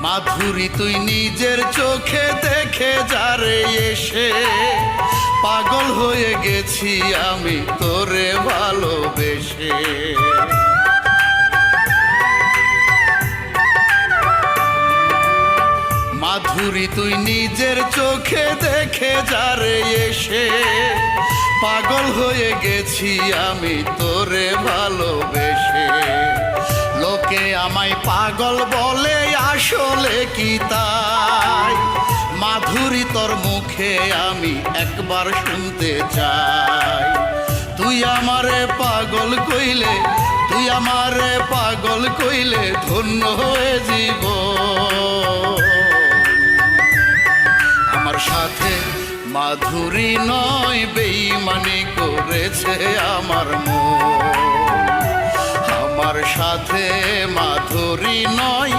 মাধুরী তুই নিজের চোখে দেখে যারে এসে পাগল হয়ে গেছি আমি তোরে ভালোবেসে। মাধুরী তুই নিজের চোখে দেখে যারে এসে পাগল হয়ে গেছি আমি তোরে ভালোবেসে। লোকে আমায় পাগল বলে আসলে কি তাই? মাধুরী তোর মুখে আমি একবার শুনতে চাই। তুই আমারে পাগল কইলে, তুই আমারে পাগল কইলে ধন্য হয়ে জীবন। আমার সাথে মাধুরী নয় বেঈমানি করেছে আমার মন। আমার সাথে মাধুরী নয়